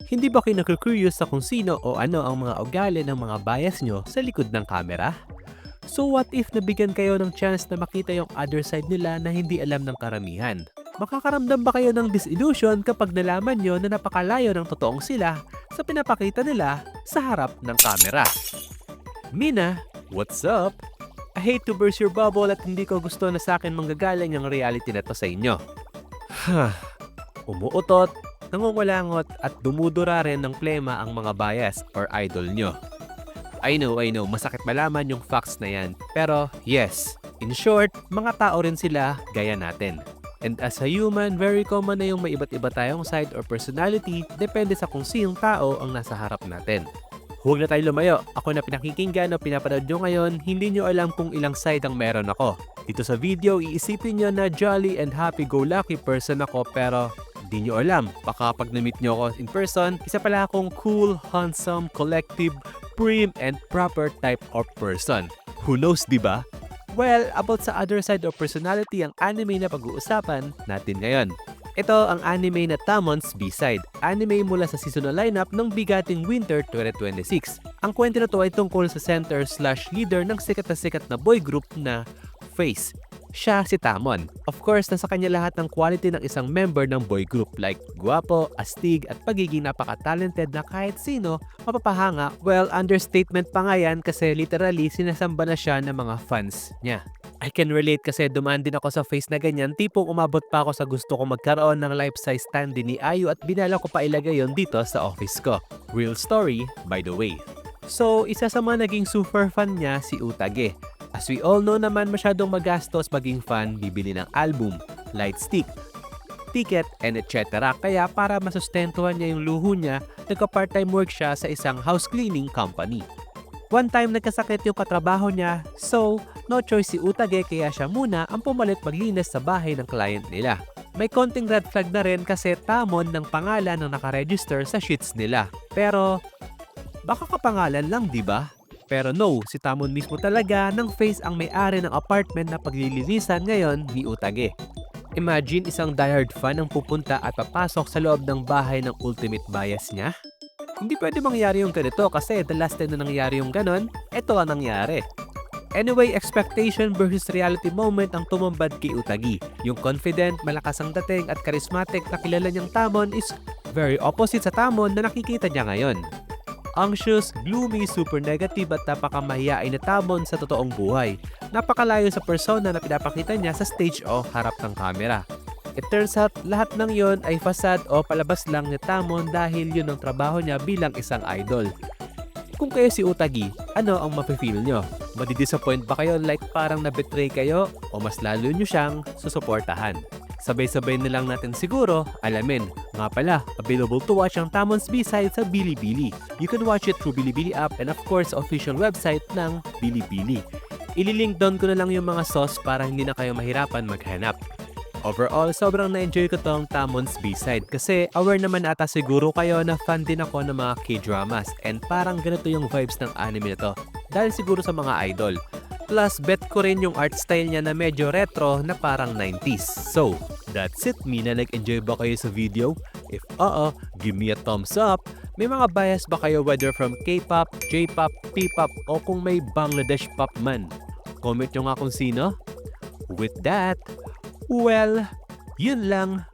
Hindi ba kayo naku-curious sa kung sino o ano ang mga ugali ng mga bias nyo sa likod ng camera? So what if nabigyan kayo ng chance na makita yung other side nila na hindi alam ng karamihan? Makakaramdam ba kayo ng disillusion kapag nalaman nyo na napakalayo ng totoong sila sa pinapakita nila sa harap ng camera? Mina, what's up? I hate to burst your bubble at hindi ko gusto na sa akin manggagaling ang reality na to sa inyo. Umuutot, nangungulangot at dumudura rin ng plema ang mga bias or idol nyo. I know, masakit malaman yung facts na yan. Pero yes, in short, mga tao rin sila gaya natin. And as a human, very common na yung may iba't iba tayong side or personality depende sa kung sinong tao ang nasa harap natin. Huwag na tayo lumayo. Ako na pinakikinggan o pinapanood nyo ngayon, hindi nyo alam kung ilang side ang meron ako. Dito sa video, iisipin nyo na jolly and happy-go-lucky person ako pero di nyo alam. Baka pag na-meet nyo ako in person, isa pala akong cool, handsome, collective, prim, and proper type of person. Who knows, di ba? Well, about sa other side of personality ang anime na pag-uusapan natin ngayon. Ito ang anime na Tamon's B-Side. Anime mula sa seasonal lineup ng bigating Winter 2026. Ang kwento na to ay tungkol sa center/leader ng sikat na boy group na Face. Siya si Tamon. Of course, nasa kanya lahat ng quality ng isang member ng boy group like guwapo, astig at pagiging napaka-talented na kahit sino mapapahanga. Well, understatement pa nga yan kasi literally sinasamba na siya ng mga fans niya. I can relate kasi dumaan din ako sa Face na ganyan, tipong umabot pa ako sa gusto ko magkaroon ng life-size standee ni Ayu at binala ko pa ilagay yon dito sa office ko. Real story, by the way. So, isa sa mga naging super fan niya si Utage. As we all know naman, masyadong magastos maging fan, bibili ng album, light stick, ticket, and etc. Kaya para masustentuhan niya yung luho niya, nagka-part-time work siya sa isang house cleaning company. One time nagkasakit yung katrabaho niya, so no choice si Utage kaya siya muna ang pumalit maglinis sa bahay ng client nila. May konting red flag na rin kasi Tamon ng pangalan ng nakaregister sa sheets nila. Pero baka kapangalan lang, di ba? Pero no, si Tamon mismo talaga ng Face ang may-ari ng apartment na paglilinisan ngayon ni Utage. Imagine isang diehard fan ang pupunta at papasok sa loob ng bahay ng ultimate bias niya. Hindi pwede mangyari yung ganito kasi the last time na nangyari yung ganon, ito ang nangyari. Anyway, expectation versus reality moment ang tumambad kay Utage. Yung confident, malakas ang dating at charismatic na kilala niyang Tamon is very opposite sa Tamon na nakikita niya ngayon. Anxious, gloomy, super negative at napakamahiyain na Tamon sa totoong buhay. Napakalayo sa persona na pinapakita niya sa stage o harap ng camera. It turns out, lahat ng yon ay facade o palabas lang ni Tamon dahil yun ang trabaho niya bilang isang idol. Kung kayo si Utage, ano ang mafe-feel nyo? Madidisappoint ba kayo like parang na-betray kayo o mas lalo nyo siyang susuportahan? Sabay-sabay na lang natin siguro alamin. Nga pala, available to watch ang Tamon's B-Side sa Bilibili. You can watch it through Bilibili app and of course official website ng Bilibili. Ililink down ko na lang yung mga sauce para hindi na kayo mahirapan maghanap. Overall, sobrang na-enjoy ko tong Tamon's B-Side kasi aware naman ata siguro kayo na fan din ako ng mga K-dramas and parang ganito yung vibes ng anime na to dahil siguro sa mga idol. Plus, bet ko rin yung art style niya na medyo retro na parang 90s. So, that's it. Mina, nag-enjoy ba kayo sa video? If oo, give me a thumbs up. May mga bias ba kayo whether from K-pop, J-pop, P-pop o kung may Bangladesh pop man? Comment nyo nga kung sino. With that, well, yun lang.